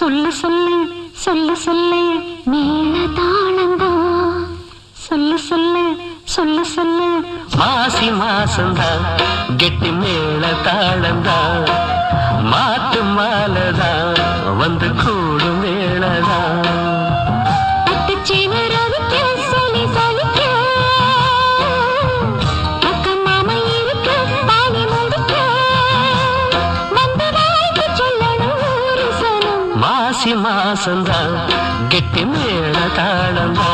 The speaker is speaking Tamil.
சொல்லு சொல்லு சொல்லு சொல்லு மேல தாளந்தா சொல்லு சொல்லு சொல்லு சொல்லு மாசி மாசந்தா கெட்டி மேல தாளந்தா மாட்டு மாலதா வந்து கூடும் வேளதா மாசி மாசந்தா கெட்டி மேல தாளந்தா